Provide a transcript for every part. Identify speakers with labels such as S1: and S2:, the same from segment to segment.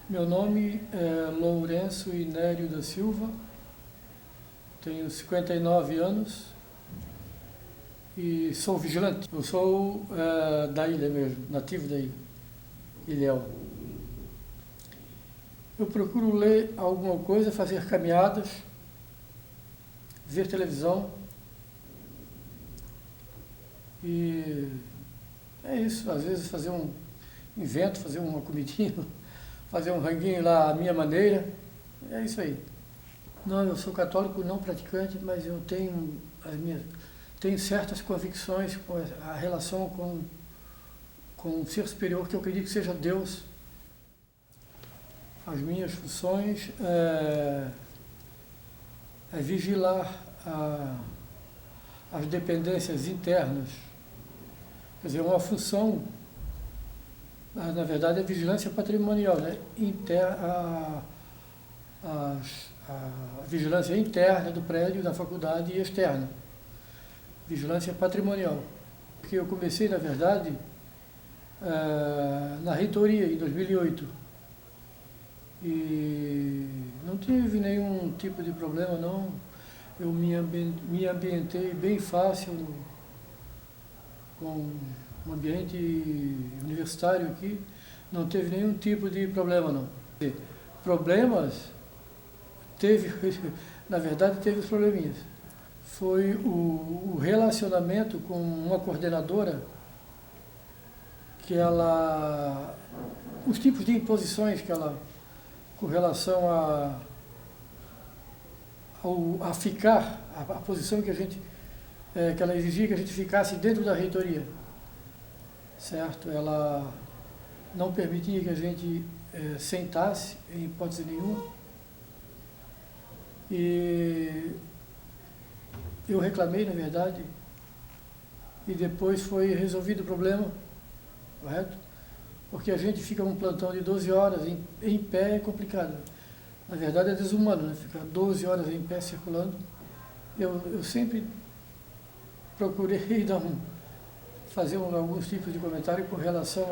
S1: Meu nome é Lourenço Inério da Silva, tenho 59 anos e sou vigilante. Eu sou da ilha mesmo, nativo da ilha, Ilhéu. Eu procuro ler alguma coisa, fazer caminhadas, ver televisão e é isso. Às vezes invento, fazer uma comidinha, fazer um ranguinho lá à minha maneira, é isso aí. Não, eu sou católico não praticante, mas eu tenho certas convicções com a relação com um ser superior que eu acredito que seja Deus. As minhas funções é vigilar as dependências internas. Quer dizer, uma função, na verdade, é vigilância patrimonial, né? A vigilância interna do prédio, da faculdade e externa. Vigilância patrimonial. Porque eu comecei, na verdade, na reitoria, em 2008. E não tive nenhum tipo de problema, não. Eu me ambientei bem fácil com o ambiente universitário aqui. Não teve nenhum tipo de problema, não. Problemas, na verdade, teve os probleminhas. Foi o relacionamento com uma coordenadora que os tipos de imposições que ela, com relação a posição que que ela exigia que a gente ficasse dentro da reitoria, certo? Ela não permitia que a gente sentasse, em hipótese nenhuma, e eu reclamei, na verdade, e depois foi resolvido o problema, correto? Porque a gente fica um plantão de 12 horas em pé é complicado. Na verdade é desumano, né? Ficar 12 horas em pé circulando. Eu sempre procurei fazer alguns tipos de comentário com relação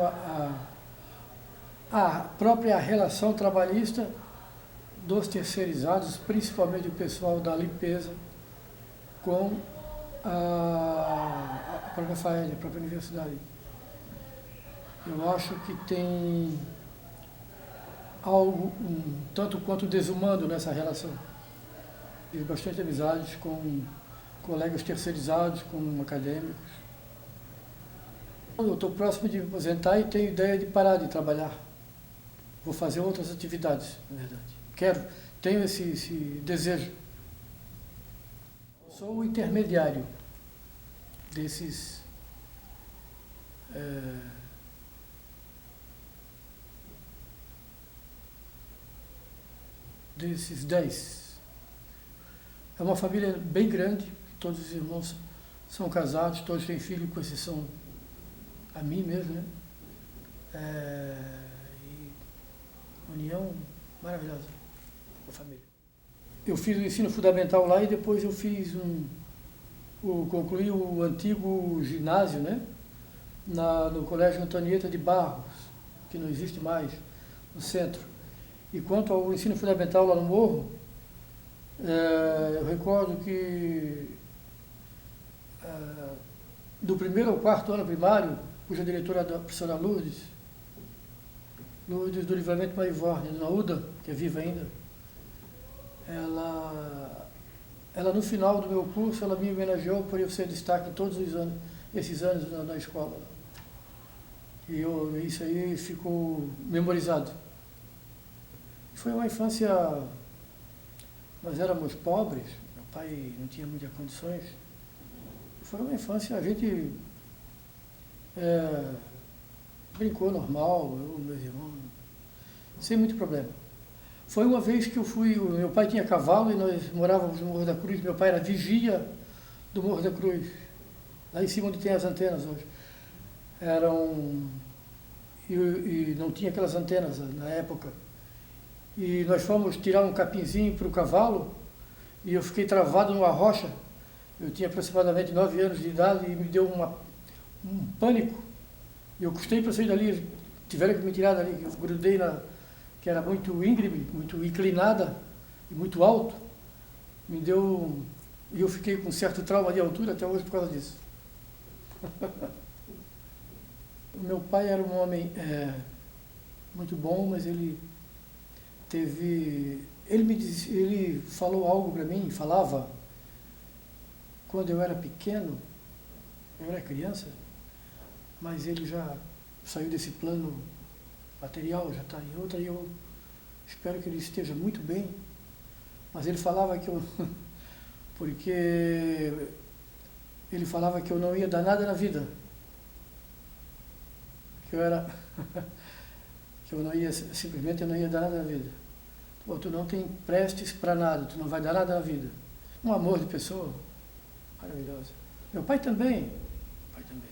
S1: à própria relação trabalhista dos terceirizados, principalmente o pessoal da limpeza, com a própria FAEL, a própria universidade. Eu acho que tem algo tanto quanto desumano nessa relação. Tive bastante amizades com colegas terceirizados, com acadêmicos. Eu estou próximo de me aposentar e tenho ideia de parar de trabalhar. Vou fazer outras atividades, na verdade. Tenho esse desejo. Sou o intermediário desses desses 10. É uma família bem grande, todos os irmãos são casados, todos têm filho, com exceção a mim mesmo, né? E união maravilhosa com a família. Eu fiz o ensino fundamental lá e depois eu fiz concluí o antigo ginásio, né? No Colégio Antonieta de Barros, que não existe mais, no centro. E quanto ao ensino fundamental lá no Morro, eu recordo que do primeiro ao quarto ano primário, cuja diretora era a professora Lourdes do Livramento Marivorne, na UDA, que é viva ainda, ela no final do meu curso, ela me homenageou por eu ser destaque em todos esses anos na escola. E isso aí ficou memorizado. Foi uma infância, nós éramos pobres, meu pai não tinha muitas condições. Foi uma infância, a gente brincou normal, eu e meus irmãos, sem muito problema. Foi uma vez que meu pai tinha cavalo e nós morávamos no Morro da Cruz, meu pai era vigia do Morro da Cruz, lá em cima onde tem as antenas hoje. E não tinha aquelas antenas na época. E nós fomos tirar um capinzinho para o cavalo e eu fiquei travado numa rocha. Eu tinha aproximadamente 9 anos de idade e me deu um pânico. Eu custei para sair dali, tiveram que me tirar dali, eu grudei que era muito íngreme, muito inclinada e muito alto, me deu... E eu fiquei com certo trauma de altura até hoje por causa disso. O meu pai era um homem muito bom, mas ele teve... Ele falou algo para mim, falava, quando eu era pequeno, eu era criança, mas ele já saiu desse plano material, já está em outra, e eu espero que ele esteja muito bem. Mas ele falava que eu... porque ele falava que eu não ia dar nada na vida. Que eu era... que eu não ia, simplesmente eu não ia dar nada na vida. Pô, tu não tem prestes para nada, tu não vai dar nada na vida. Um amor de pessoa maravilhosa. Meu pai também. Meu pai também.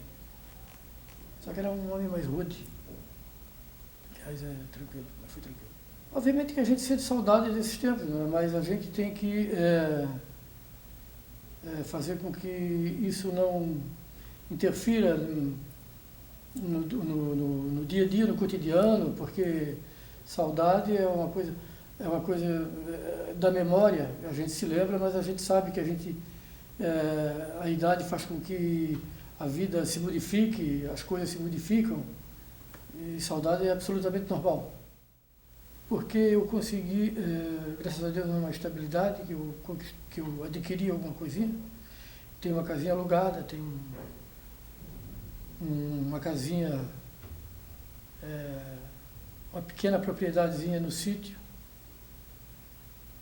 S1: Só que era um homem mais rude. Aliás, tranquilo, mas foi tranquilo. Obviamente que a gente sente saudade desses tempos, né? Mas a gente tem que fazer com que isso não interfira no dia a dia, no cotidiano, porque saudade é uma coisa da memória. A gente se lembra, mas a gente sabe que a idade faz com que a vida se modifique, as coisas se modificam, e saudade é absolutamente normal. Porque eu consegui, graças a Deus, uma estabilidade, que eu adquiri alguma coisinha. Tenho uma casinha alugada, tenho uma casinha, uma pequena propriedadezinha no sítio,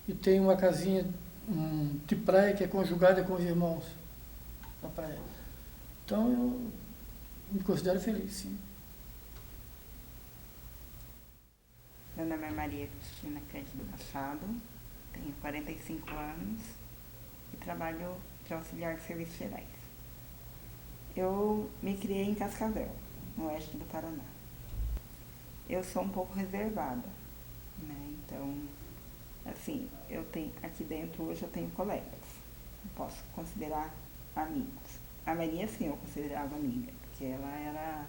S1: e tenho uma casinha de praia que é conjugada com os irmãos na praia. Então eu me considero feliz, sim.
S2: Meu nome é Maria Cristina Cândido Machado, tenho 45 anos e trabalho de auxiliar de serviços gerais. Eu me criei em Cascavel, no oeste do Paraná. Eu sou um pouco reservada, né? Então, assim, aqui dentro hoje eu tenho colegas, eu posso considerar amigos. A Maria, sim, eu considerava amiga, porque ela era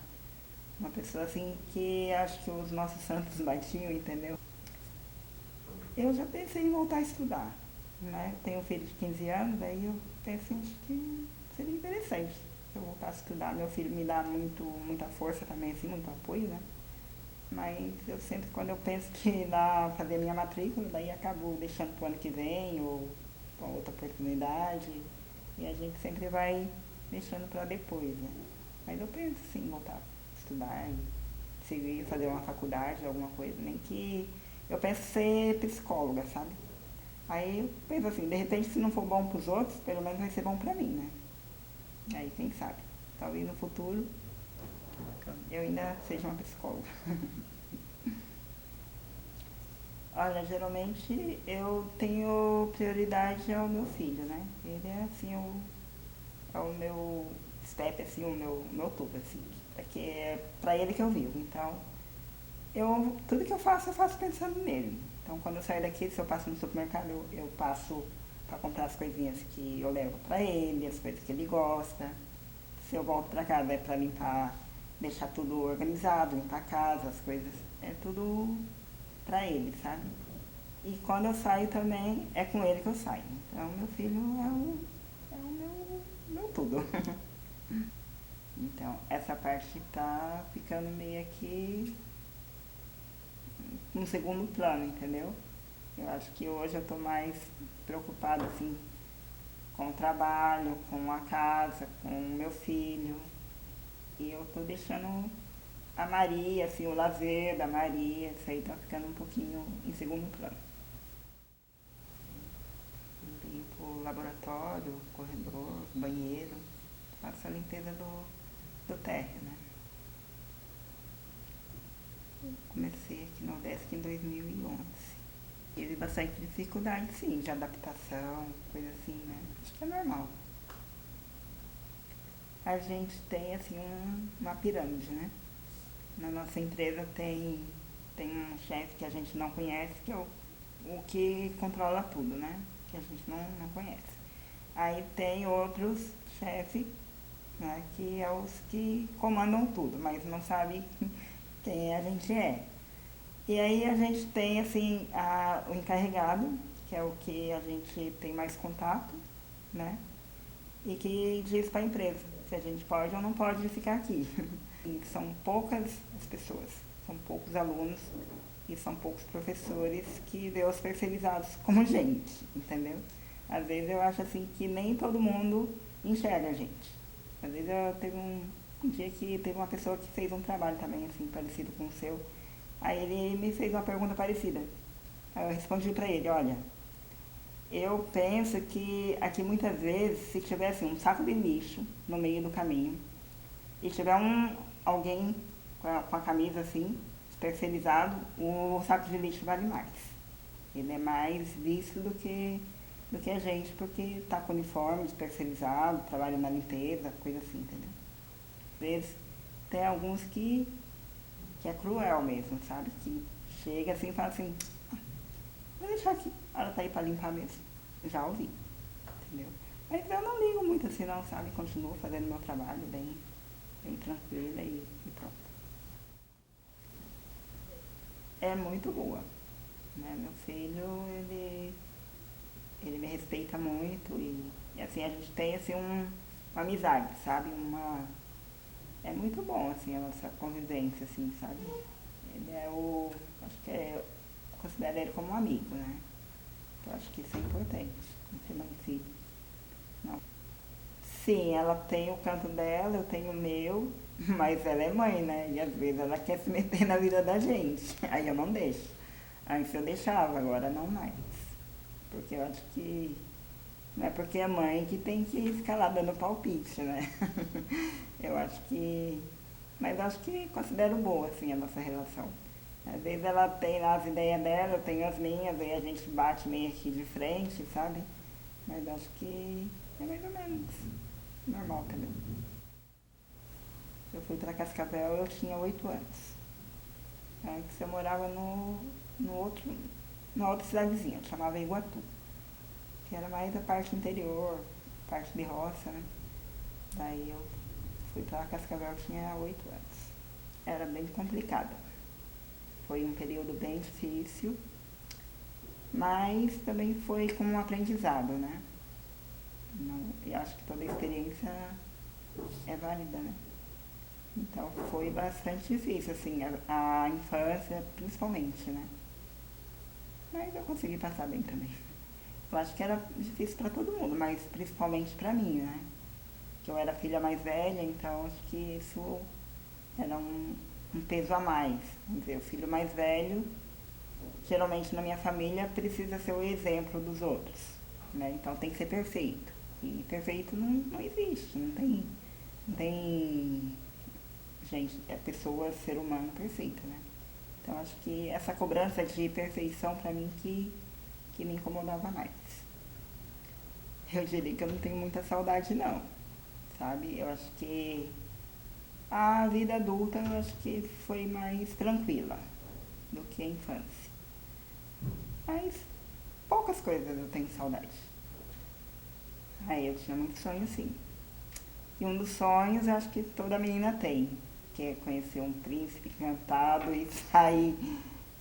S2: uma pessoa assim que acho que os nossos santos batiam, entendeu? Eu já pensei em voltar a estudar, né? Tenho um filho de 15 anos, daí eu pensei que seria interessante se eu voltar a estudar. Meu filho me dá muita força também, assim, muito apoio, né? Mas eu sempre, quando eu penso que ir lá fazer minha matrícula, daí acabo deixando pro ano que vem, ou com outra oportunidade, e a gente sempre vai deixando para depois, né? Mas eu penso sim em voltar a estudar e seguir, fazer uma faculdade, alguma coisa, nem que eu penso ser psicóloga, sabe? Aí eu penso assim, de repente se não for bom pros outros, pelo menos vai ser bom pra mim, né? Aí quem sabe, talvez no futuro eu ainda seja uma psicóloga. Olha, geralmente eu tenho prioridade ao meu filho, né? Ele é assim, é o meu step, assim, o meu tudo, assim, porque é pra ele que eu vivo. Então, tudo que eu faço pensando nele. Então, quando eu saio daqui, se eu passo no supermercado, eu passo para comprar as coisinhas que eu levo para ele, as coisas que ele gosta. Se eu volto para casa, é para limpar, deixar tudo organizado, limpar a casa, as coisas. É tudo para ele, sabe? E quando eu saio também, é com ele que eu saio. Então, meu filho é o meu tudo. Então, essa parte tá ficando meio que no segundo plano, entendeu? Eu acho que hoje eu tô mais preocupada, assim, com o trabalho, com a casa, com o meu filho. E eu tô deixando a Maria, assim, o lazer da Maria, isso aí tá ficando um pouquinho em segundo plano. Limpo o laboratório, o corredor, o banheiro, faço a limpeza do térreo, né? Comecei aqui no Udesc em 2011. Tive bastante dificuldade, sim, de adaptação, coisa assim, né? Acho que é normal. A gente tem, assim, uma pirâmide, né? Na nossa empresa tem um chefe que a gente não conhece, que é o que controla tudo, né? Que a gente não conhece. Aí tem outros chefes, né? Que é os que comandam tudo, mas não sabe quem a gente é. E aí a gente tem assim o encarregado, que é o que a gente tem mais contato, né? E que diz para a empresa se a gente pode ou não pode ficar aqui. E são poucas as pessoas, são poucos alunos e são poucos professores que vê os terceirizados como gente, entendeu? Às vezes eu acho assim que nem todo mundo enxerga a gente. Às vezes eu teve um dia que teve uma pessoa que fez um trabalho também assim parecido com o seu. Aí ele me fez uma pergunta parecida. Aí eu respondi para ele, olha, eu penso que aqui muitas vezes se tivesse um saco de lixo no meio do caminho e tiver alguém com a camisa assim, terceirizado, o saco de lixo vale mais. Ele é mais visto do que a gente, porque está com uniforme terceirizado, trabalha na limpeza, coisa assim, entendeu? Às vezes tem alguns que é cruel mesmo, sabe? Que chega assim e fala assim, vou deixar aqui, ela tá aí pra limpar mesmo. Já ouvi, entendeu? Mas eu não ligo muito assim não, sabe? Continuo fazendo meu trabalho bem tranquila e pronto. É muito boa, né? Meu filho, ele me respeita muito e assim, a gente tem assim uma amizade, sabe? É muito bom assim a nossa convivência, assim, sabe? Ele é acho que eu considero ele como um amigo, né? Eu acho que isso é importante, não ser mais filho. Não. Sim, ela tem o canto dela, eu tenho o meu, mas ela é mãe, né? E às vezes ela quer se meter na vida da gente. Aí eu não deixo. Antes eu deixava, agora não mais. Porque eu acho que não é porque é mãe que tem que ficar lá dando palpite, né? Eu acho que. Mas acho que considero boa, assim, a nossa relação. Às vezes ela tem lá as ideias dela, eu tenho as minhas, aí a gente bate meio aqui de frente, sabe? Mas acho que é mais ou menos normal também. Eu fui pra Cascavel, eu tinha 8 anos. Antes eu morava no outro, numa outra cidadezinha, chamava Iguatu, que era mais a parte interior, parte de roça, né? Daí eu fui pra Cascavel, eu tinha 8 anos. Era bem complicada. Foi um período bem difícil, mas também foi como um aprendizado, né? Eu acho que toda experiência é válida, né? Então foi bastante difícil, assim, a infância principalmente, né? Mas eu consegui passar bem também. Eu acho que era difícil para todo mundo, mas principalmente para mim, né? Que eu era a filha mais velha, então acho que isso era um peso a mais. Vamos dizer, o filho mais velho, geralmente na minha família, precisa ser o exemplo dos outros, né? Então tem que ser perfeito. E perfeito não existe, não tem gente, é pessoa, ser humano perfeito, né? Então acho que essa cobrança de perfeição pra mim que me incomodava mais. Eu diria que eu não tenho muita saudade não, sabe? Eu acho que a vida adulta eu acho que foi mais tranquila do que a infância. Mas poucas coisas eu tenho saudade. Aí eu tinha muito sonho sim. E um dos sonhos eu acho que toda menina tem, que é conhecer um príncipe encantado e sair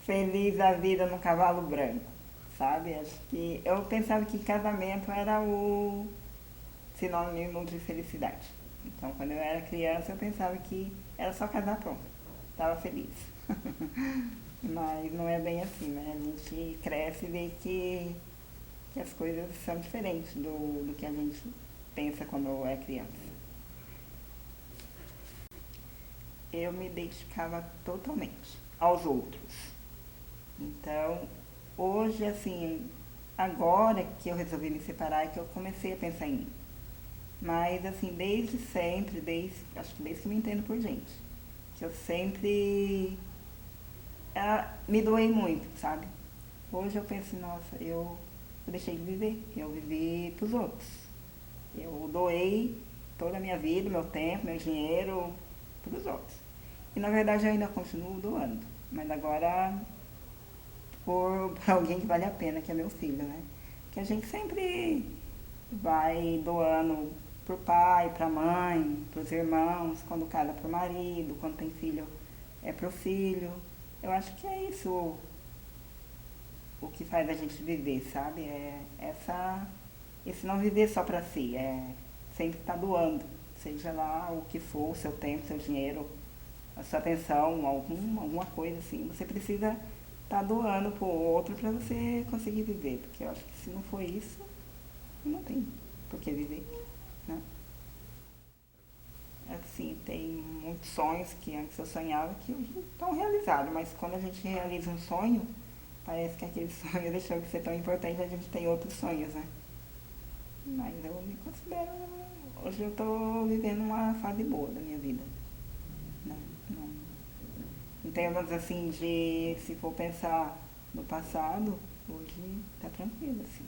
S2: feliz da vida no cavalo branco, sabe? Acho que eu pensava que casamento era o sinônimo de felicidade. Então quando eu era criança eu pensava que era só casar pronto, estava feliz. Mas não é bem assim, né? A gente cresce e vê que as coisas são diferentes do que a gente pensa quando é criança. Eu me dedicava totalmente aos outros. Então, hoje, assim, agora que eu resolvi me separar, é que eu comecei a pensar em mim. Mas, assim, desde sempre, acho que desde que me entendo por gente, que eu sempre me doei muito, sabe? Hoje eu penso, nossa, eu deixei de viver, eu vivi pros outros. Eu doei toda a minha vida, meu tempo, meu dinheiro pros outros. E na verdade eu ainda continuo doando, mas agora por alguém que vale a pena, que é meu filho, né? Que a gente sempre vai doando pro pai, pra mãe, pros irmãos, quando casa pro marido, quando tem filho é pro filho. eu acho que é isso o que faz a gente viver, sabe? Esse não viver só pra si, é sempre estar doando, seja lá o que for, o seu tempo, seu dinheiro, a sua atenção, alguma coisa assim, você precisa estar doando pro outro para você conseguir viver, porque eu acho que se não for isso, não tem por que viver, né? Assim, tem muitos sonhos que antes eu sonhava que hoje estão realizados, mas quando a gente realiza um sonho, parece que aquele sonho deixou de ser tão importante, a gente tem outros sonhos, né? Mas eu me considero. Hoje eu tô vivendo uma fase boa da minha vida. Né? Não, em termos assim de se for pensar no passado, hoje tá tranquilo, assim.